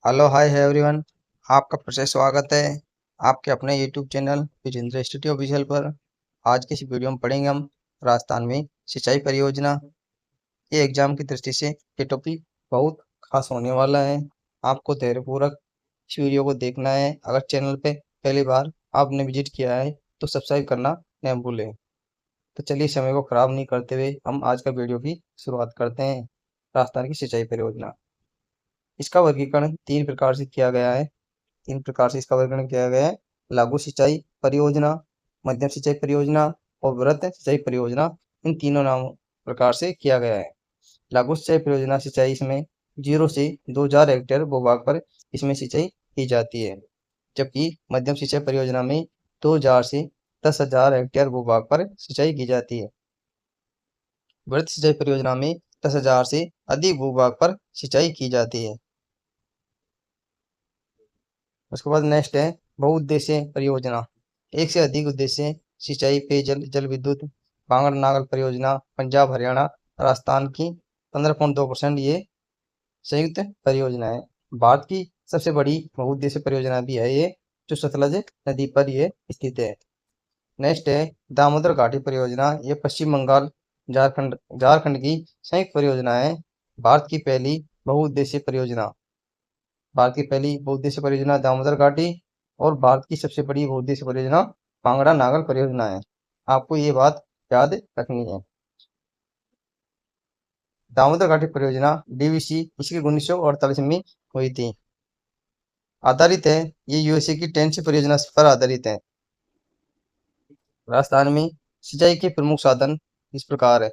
Hello hi है everyone. आपका फिर से स्वागत है आपके अपने YouTube channel Vijendra studio official पर। आज की इस वीडियो में पढ़ेंगे हम राजस्थान में सिंचाई परियोजना। ये एग्जाम की दृष्टि से ये टॉपिक बहुत खास होने वाला है। आपको धैर्यपूर्वक इस वीडियो को देखना है। अगर चैनल पे पहली बार आपने विजिट किया है तो सब्सक्राइब करना न भूलें। तो चलिए समय को खराब नहीं करते हुए हम आज का वीडियो की शुरुआत करते हैं। राजस्थान की सिंचाई परियोजना, इसका वर्गीकरण तीन प्रकार से किया गया है। तीन प्रकार से इसका वर्गीकरण किया गया है: लागू सिंचाई परियोजना, मध्यम सिंचाई परियोजना और वृहत सिंचाई परियोजना। इन तीनों नाम प्रकार से किया गया है। लागू सिंचाई परियोजना सिंचाई इसमें 0 से 2000 हेक्टेयर भूभाग पर इसमें सिंचाई की जाती है, जबकि मध्यम सिंचाई परियोजना में 2000 से 10,000 हेक्टेयर भूभाग पर सिंचाई की जाती है। वृहत सिंचाई परियोजना में 10,000 से अधिक भूभाग पर सिंचाई की जाती है। उसके बाद नेक्स्ट है बहुउद्देशीय परियोजना। एक से अधिक उद्देश्य सिंचाई, पेयजल, जल विद्युत। बांगड़ नागल परियोजना पंजाब, हरियाणा, राजस्थान की 15.2% ये संयुक्त परियोजना है। भारत की सबसे बड़ी बहुउद्देशीय परियोजना भी है ये, जो सतलज नदी पर ये स्थित है। नेक्स्ट है दामोदर घाटी परियोजना। ये पश्चिम बंगाल, झारखंड झारखंड की संयुक्त परियोजना है। भारत की पहली बहुउद्देशीय परियोजना भारत की पहली बहुउद्देशीय परियोजना दामोदर घाटी, और भारत की सबसे बड़ी बहुउद्देशीय परियोजना कांगड़ा नागल परियोजना है। आपको ये बात याद रखनी है। दामोदर घाटी परियोजना डीवीसी इसकी 1948 में हुई थी। आधारित है, ये यूएसए की टेंसी परियोजना पर आधारित है। राजस्थान में सिंचाई के प्रमुख साधन इस प्रकार है: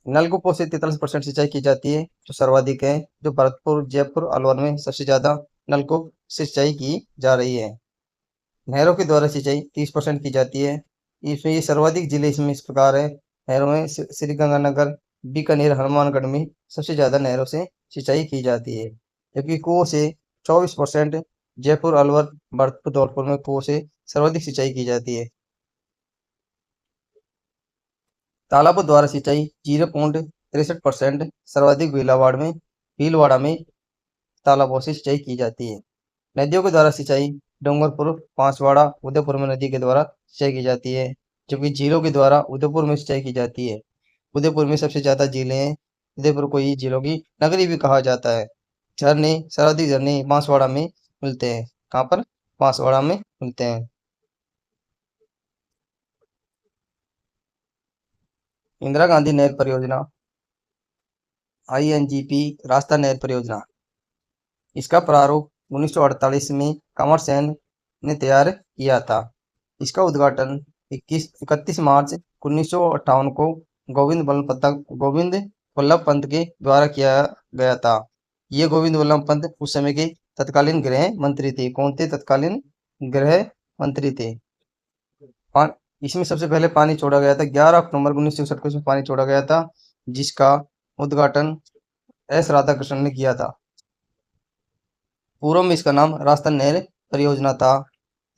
नलकूपों से 43% सिंचाई की जाती है, जो सर्वाधिक है। जो भरतपुर, जयपुर, अलवर में सबसे ज्यादा नलकूप से सिंचाई की जा रही है। नहरों के द्वारा सिंचाई 30% की जाती है। इसमें ये सर्वाधिक जिले इसमें इस प्रकार है: नहरों में श्री गंगानगर, बीकानेर, हनुमानगढ़ में सबसे ज्यादा नहरों से सिंचाई की जाती है, जबकि कुओं से 24%। जयपुर, अलवर, भरतपुर, धौलपुर में कुओं से सर्वाधिक सिंचाई की जाती है। तालाबों द्वारा सिंचाई 0.63%, सर्वाधिक भीलवाड़ा में तालाबों से सिंचाई की जाती है। नदियों के द्वारा सिंचाई डूंगरपुर, बांसवाड़ा, उदयपुर में नदी के द्वारा सिंचाई की जाती है, जबकि झीलों के द्वारा उदयपुर में सिंचाई की जाती है। उदयपुर में सबसे ज्यादा झीलें हैं। उदयपुर को ही झीलों की नगरी भी कहा जाता है। झरने, सर्वाधिक झरने बांसवाड़ा में मिलते हैं। कहाँ पर? बांसवाड़ा में मिलते हैं। इंदिरा गांधी नहर परियोजना, INGP, रास्ता नहर परियोजना। इसका प्रारूप 1948 में कंवर सेन ने तैयार किया था। इसका उद्घाटन 31 मार्च 1958 को गोविंद वल्लभ पंत के द्वारा किया गया था। ये गोविंद वल्लभ पंत उस समय के तत्कालीन गृह मंत्री थे। कौन थे? तत्कालीन गृह मंत्री थे। इसमें सबसे पहले पानी छोड़ा गया था 11 अक्टूबर 1961 को। इसमें पानी छोड़ा गया था, जिसका उद्घाटन S राधाकृष्णन ने किया था। पूर्व में इसका नाम राजस्थान नहर परियोजना था।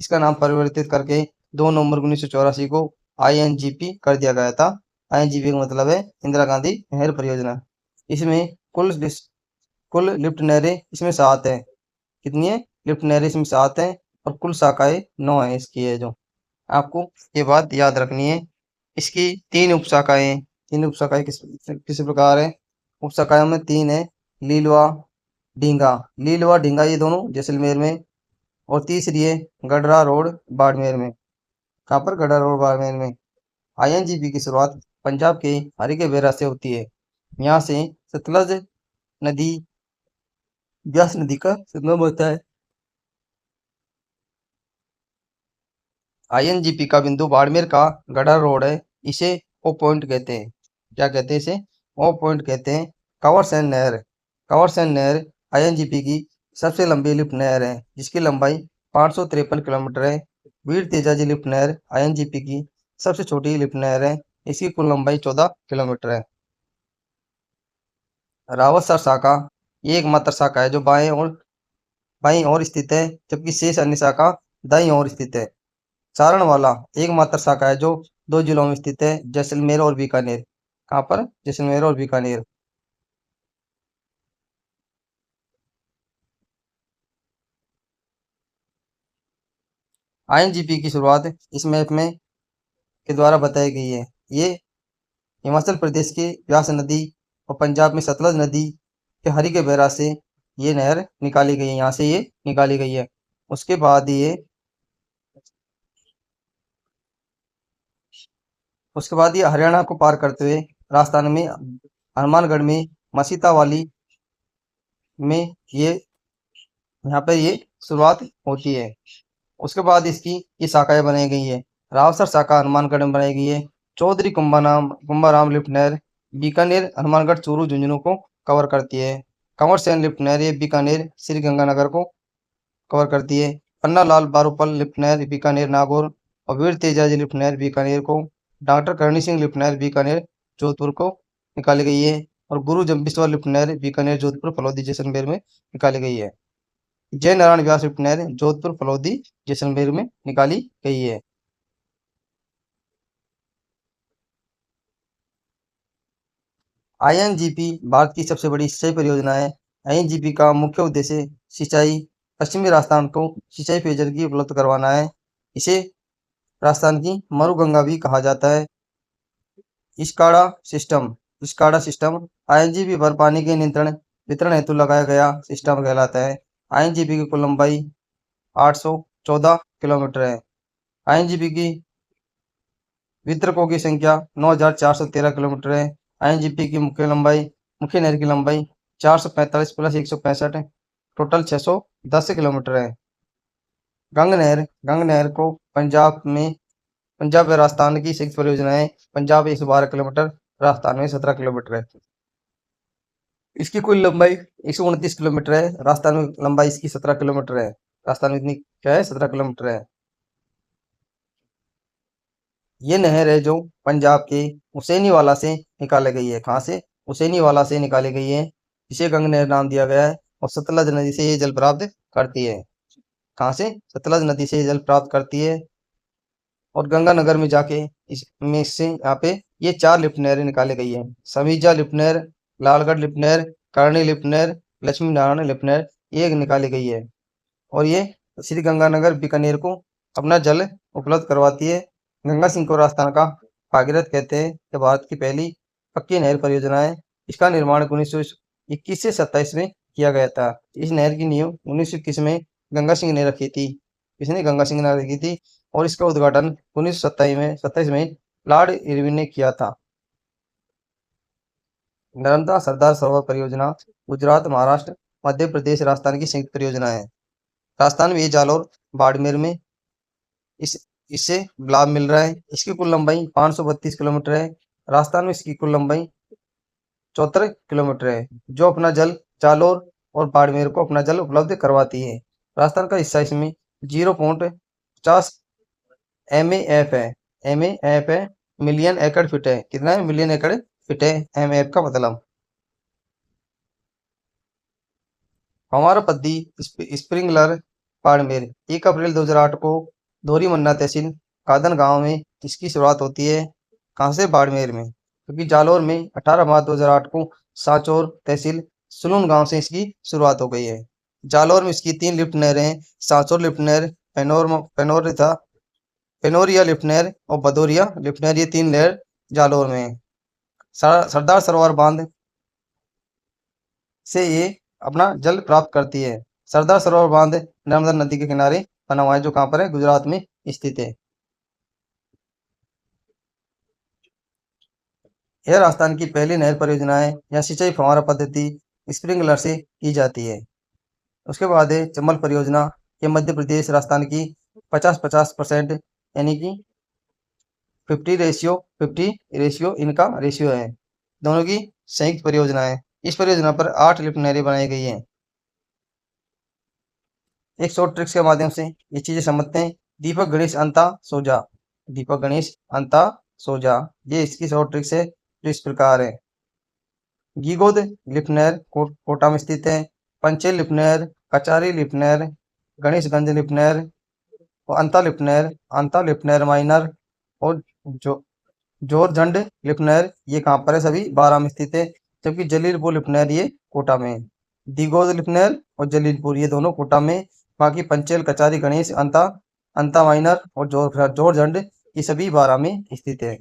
इसका नाम परिवर्तित करके 2 नवंबर 1984 को INGP कर दिया गया था। INGP का मतलब है इंदिरा गांधी नहर परियोजना। इसमें कुल लिफ्ट नहरें इसमें 7 है। कितनी है? लिफ्ट नहरें इसमें 7 है, और कुल शाखाएं 9 है इसकी है। जो आपको ये बात याद रखनी है। इसकी 3 उपशाखाएं। 3 उपशाखाएं किस प्रकार है? उपशाखाओं में 3 है: लीलवा, ढींगा। लीलवा, ढींगा ये दोनों जैसलमेर में। और तीसरी है गडरा रोड, बाड़मेर में। कहाँ पर? गडरा रोड, बाड़मेर में। INGP की शुरुआत पंजाब के हरिके बेरा से होती है। यहाँ से सतलज नदी, ब्यास नदी का संगम होता है। INGP का बिंदु बाड़मेर का गडरा रोड है। इसे ओ पॉइंट कहते हैं। क्या कहते हैं इसे? ओ पॉइंट कहते हैं। कंवर सेन नहर INGP की सबसे लंबी लिफ्ट नहर है, जिसकी लंबाई 553 किलोमीटर है। वीर तेजाजी लिफ्ट नहर INGP की सबसे छोटी लिफ्ट नहर है। इसकी कुल लंबाई 14 किलोमीटर है। रावतसर शाखा ये एकमात्र शाखा है जो बाईं ओर स्थित है, जबकि शेष अन्य शाखा दाईं ओर स्थित है। सारण वाला एकमात्र शाखा है जो 2 जिलों में स्थित है, जैसलमेर और बीकानेर। कहाँ पर? जैसलमेर और बीकानेर। आईएनजीपी की शुरुआत इस मैप में के द्वारा बताई गई है। ये हिमाचल प्रदेश के व्यास नदी और पंजाब में सतलज नदी के हरि के बैराज से ये नहर निकाली गई है, यहाँ से ये निकाली गई है। उसके बाद ये हरियाणा को पार करते हुए राजस्थान में हनुमानगढ़ में मसीता वाली में ये यहाँ पे ये शुरुआत होती है। उसके बाद इसकी ये शाखाएं बनाई गई है। रावसर शाखा हनुमानगढ़ में बनाई गई है। चौधरी कुंभाराम लिफ्ट नहर बीकानेर हनुमानगढ़ चूरू झुंझुनू को कवर करती है। कंवर सेन लिफ्ट नहर ये बीकानेर श्री गंगानगर को कवर करती है। पन्ना लाल बारूपल लिफ्ट नहर बीकानेर नागौर और वीर तेजाजी लिफ्ट नहर बीकानेर को, डॉक्टर करणी सिंह लिफ्ट नहर बीकानेर जोधपुर को निकाली गई है। और गुरु जम्बेश्वर लिफ्ट नहर बीकानेर जोधपुर फलौदी जैसलमेर में निकाली गई है। जय नारायण व्यास लिफ्ट नहर जोधपुर फलौदी जैसलमेर में निकाली गई है। आईएनजीपी भारत की सबसे बड़ी सिंचाई परियोजना है। आईएनजीपी का मुख्य उद्देश्य सिंचाई पश्चिमी राजस्थान को सिंचाई पेयजल की उपलब्ध करवाना है। इसे राजस्थान की मरुगंगा भी कहा जाता है। स्काडा सिस्टम स्काडा सिस्टम आईएनजीपी पर पानी के नियंत्रण वितरण हेतु लगाया गया सिस्टम कहलाता है। आईएनजीपी की कुल लंबाई 814 किलोमीटर है। आईएनजीपी की वितरकों की संख्या 9413 किलोमीटर है। आईएनजीपी की मुख्य नहर की लंबाई 445 प्लस 165 टोटल 610 किलोमीटर है। गंग नहर को पंजाब व राजस्थान की संयुक्त परियोजना है। पंजाब 112 किलोमीटर, राजस्थान में 17 किलोमीटर है। इसकी कुल लंबाई 129 किलोमीटर है। राजस्थान में लंबाई इसकी 17 किलोमीटर है। राजस्थान में इतनी क्या है, 17 किलोमीटर है। ये नहर है जो पंजाब के हुसैनीवाला से निकाली गई है। कहाँ से? हुसैनीवाला से निकाली गई है, इसे गंग नहर नाम दिया गया है। और सतलज नदी से ये जल प्राप्त करती है। कहाँ से? सतलज नदी से ये जल प्राप्त करती है। और गंगानगर में जाके इसमें से यहाँ पे ये 4 लिफ्ट नहरें निकाली गई है। समीजा लिफ्ट नहर, लालगढ़ लिफ्ट नहर, करणी लिफ्ट नहर, लक्ष्मी नारायण लिफ्ट नहर ये निकाली गई है। और ये श्री गंगानगर बीकानेर को अपना जल उपलब्ध करवाती है। गंगा सिंह को राजस्थान का भागीरथ कहते हैं। यह भारत की पहली पक्की नहर परियोजना है। इसका निर्माण 1921 से 27 में किया गया था। इस नहर की नींव 1921 में गंगा सिंह ने रखी थी। इसने गंगा सिंह ने रखी थी और इसका उद्घाटन 1927 में लॉर्ड इरविन ने किया था। नर्मदा सरदार सरोवर परियोजना गुजरात, महाराष्ट्र, मध्य प्रदेश, राजस्थान की संयुक्त परियोजना है। राजस्थान में ये जालौर बाड़मेर में इससे लाभ मिल रहा है। इसकी कुल लंबाई 532 किलोमीटर है। राजस्थान में इसकी कुल लंबाई 74 किलोमीटर है, जो अपना जल जालौर और बाड़मेर को अपना जल उपलब्ध करवाती है। राजस्थान का हिस्सा इसमें 0.50 MAF है। MAF है, मिलियन एकड़ फीट है। कितना है? मिलियन एकड़ फीट है MAF का मतलब। हमारा पद्दी स्प्रिंगलर बाड़मेर 1 अप्रैल 2008 को धोरी मन्ना तहसील कादन गांव में इसकी शुरुआत होती है। कहाँ से? बाड़मेर में। क्योंकि जालौर में 18 मार्च 2008 को सांचौर तहसील सुलून गांव से इसकी शुरुआत हो गई है। जालौर में इसकी 3 लिफ्ट नहरें हैं। सांचौर लिफ्ट नहर, पेनोरिया लिफ्ट नहर और भदौरिया लिफ्ट नहर, ये 3 नहर जालौर में है। सरदार सरोवर बांध से ये अपना जल प्राप्त करती है। सरदार सरोवर बांध नर्मदा नदी के किनारे बना हुआ है, जो कहाँ पर है? गुजरात में स्थित है। यह राजस्थान की पहली नहर परियोजना है। यह सिंचाई फव्वारा पद्धति स्प्रिंकलर से की जाती है। उसके बाद है चंबल परियोजना। ये मध्य प्रदेश राजस्थान की 50-50% यानी कि 50-50 इनका रेशियो है। दोनों की संयुक्त परियोजना है। इस परियोजना पर 8 लिफ्ट नहरें बनाई गई हैं। एक शॉर्ट ट्रिक्स के माध्यम से ये चीजें समझते हैं। दीपक गणेश अंता सोजा, ये इसकी शॉर्ट ट्रिक्स है जो इस प्रकार है। गीगोद लिफ्ट नहर कोटा में स्थित है। पंचेल लिफ्ट नहर, कचारी लिफ्ट नहर, गणेशगंज लिफ्ट नहर और अंता लिफ्ट नहर माइनर और जोरझंड लिफ्ट नहर ये कहाँ पर है? सभी 12 में स्थित है। जबकि जलीलपुर लिफ्ट नहर ये कोटा में है। दिगोद लिफ्ट नहर और जलीलपुर ये दोनों कोटा में। बाकी पंचेल, कचारी, गणेश, अंता अंता माइनर और जोरझंड ये सभी बारां में स्थित है।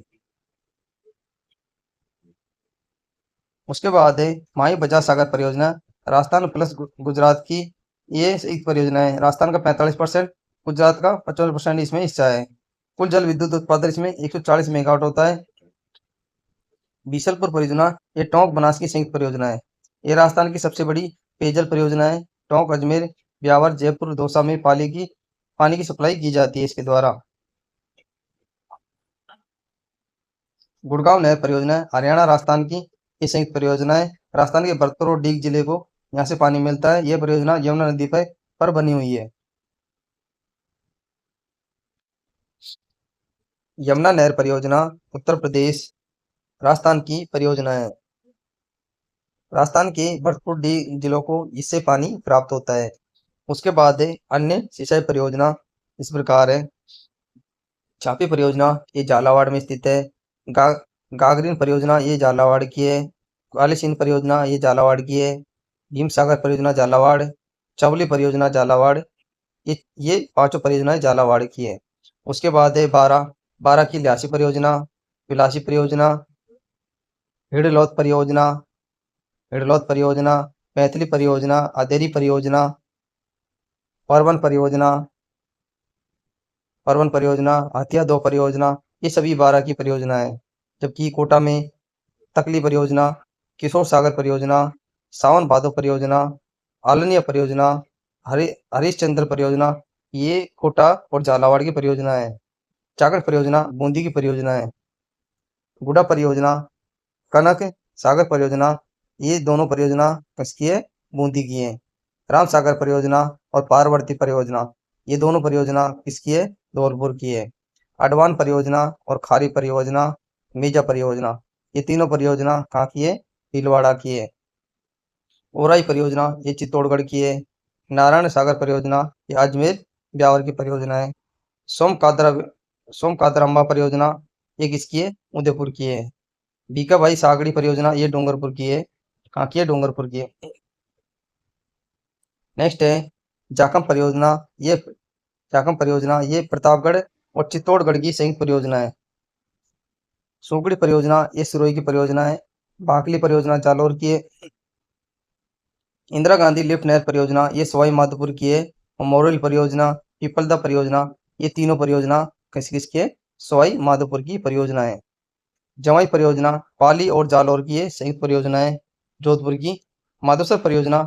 उसके बाद है माही बजाज सागर परियोजना, राजस्थान प्लस गुजरात की ये एक परियोजना है। राजस्थान का 45%, गुजरात का 55% इसमें हिस्सा है। कुल जल विद्युत उत्पादन इसमें 140 मेगावाट होता है। बीसलपुर परियोजना ये टोंक बनास की संयुक्त परियोजना है। ये राजस्थान की सबसे बड़ी पेयजल परियोजना है। टोंक, अजमेर, ब्यावर, जयपुर, दौसा में पानी की सप्लाई की जाती है इसके द्वारा। गुड़गांव नहर परियोजना है, हरियाणा राजस्थान की ये संयुक्त परियोजना है। राजस्थान के भरतपुर और डीग जिले को यहाँ से पानी मिलता है। यह परियोजना यमुना नदी पर बनी हुई है। यमुना नहर परियोजना उत्तर प्रदेश राजस्थान की परियोजना है। राजस्थान के भरतपुर डीग जिलों को इससे पानी प्राप्त होता है। उसके बाद है अन्य सिंचाई परियोजना इस प्रकार है। छापी परियोजना ये झालावाड़ में स्थित है। गा गागरीन परियोजना ये झालावाड़ की है। काली सिंध परियोजना ये झालावाड़ की है। भीम सागर परियोजना झालावाड़, चवली परियोजना झालावाड़, ये पांचों परियोजनाएं झालावाड़ की है। उसके बाद है बारह की ल्यासी परियोजना, विलासी परियोजना, हिडलौत परियोजना, पैथली परियोजना, अधेरी परियोजना, परवन परियोजना, हथिया 2 परियोजना, ये सभी 12 की परियोजना है। जबकि कोटा में तकली परियोजना, किशोर सागर परियोजना, सावन भादो परियोजना, आलनिया परियोजना, हरिश्चंद्र परियोजना, ये कोटा और झालावाड़ की परियोजना है। चाकण परियोजना बूंदी की परियोजना है। गुडा परियोजना, कनक सागर परियोजना, ये दोनों परियोजना किसकी है? बूंदी की है। राम सागर परियोजना और पार्वती परियोजना, ये दोनों परियोजना किसकी है? धौलपुर की है। अडवान परियोजना और खारी परियोजना, मेजा परियोजना, ये तीनों परियोजना कहाँ की है? भीलवाड़ा की है। ओराई परियोजना ये चित्तौड़गढ़ की है। नारायण सागर परियोजना ये अजमेर ब्यावर की परियोजना है। सोमकादरा सोमकादरांबा परियोजना ये किसकी है? उदयपुर की है। बीकाभाई सागड़ी परियोजना ये डूंगरपुर की है। कहाँ की है? डूंगरपुर की है। नेक्स्ट है जाखम परियोजना। ये जाखम परियोजना ये प्रतापगढ़ और चित्तौड़गढ़ की संयुक्त परियोजना है। सुगड़ी परियोजना ये सिरोही की परियोजना है। भाकली परियोजना जालौर की है। इंदिरा गांधी लिफ्ट नहर परियोजना ये सवाई माधोपुर की है। और मोरल परियोजना, पिपलदा परियोजना, ये तीनों परियोजना किस किस की है? सवाई माधोपुर की परियोजना है। जवाई परियोजना पाली और जालौर की ये संयुक्त परियोजना है। जोधपुर की माधोसर परियोजना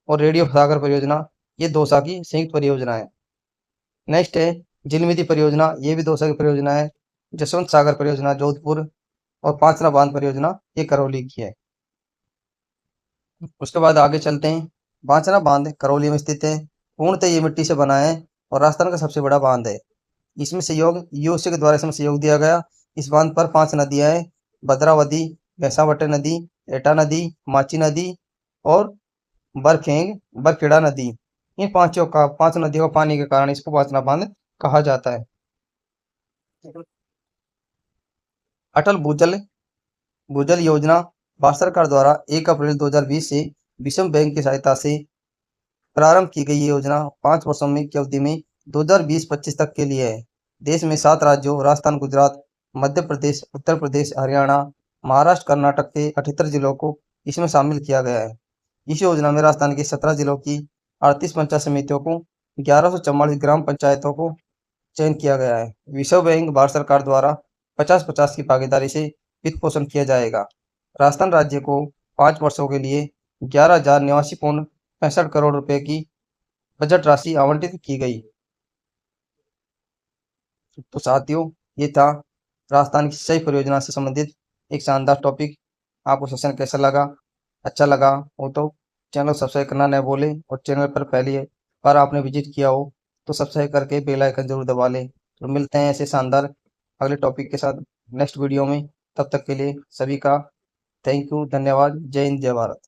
और रेडियो सागर परियोजना ये दौसा की संयुक्त परियोजना है। नेक्स्ट है झिलमिली परियोजना, ये भी दौसा की परियोजना है। जसवंत सागर परियोजना जोधपुर और पांचना बांध परियोजना ये करौली की है। उसके बाद आगे चलते हैं। बांचना बांध करौली में स्थित है। पूर्णतः ये मिट्टी से बना है और राजस्थान का सबसे बड़ा बांध है। इसमें सहयोग यूएसए के द्वारा इसमें सहयोग दिया गया। इस बांध पर 5 नदियां हैं: भद्रावती, भैंसावटे नदी, एटा नदी, माची नदी और बरखेड़ा नदी। इन 5 नदियों का पानी के कारण इसको बांचना बांध कहा जाता है। अटल भूजल भूजल योजना भारत सरकार द्वारा 1 अप्रैल 2020 से विश्व बैंक की सहायता से प्रारंभ की गई ये योजना 5 वर्षों में की अवधि में 2020-25 तक के लिए है। देश में 7 राज्यों राजस्थान, गुजरात, मध्य प्रदेश, उत्तर प्रदेश, हरियाणा, महाराष्ट्र, कर्नाटक के 78 जिलों को इसमें शामिल किया गया है। इस योजना में राजस्थान के 17 जिलों की 38 पंचायत समितियों को 1144 ग्राम पंचायतों को चयन किया गया है। विश्व बैंक भारत सरकार द्वारा 50-50 की भागीदारी से वित्त पोषण किया जाएगा। राजस्थान राज्य को 5 वर्षों के लिए 11,089.65 करोड़ रुपए की बजट राशि आवंटित की गई। तो साथियों, ये था राजस्थान की सिंचाई परियोजना से संबंधित एक शानदार टॉपिक। आपको सेशन कैसा लगा? अच्छा लगा हो तो चैनल सब्सक्राइब करना न भूलें और चैनल पर पहली बार आपने विजिट किया हो तो सब्सक्राइब करके बेल आइकन जरूर दबा लें। तो मिलते हैं ऐसे शानदार अगले टॉपिक के साथ नेक्स्ट वीडियो में। तब तक के लिए सभी का थैंक यू, धन्यवाद। जय हिंद, जय भारत।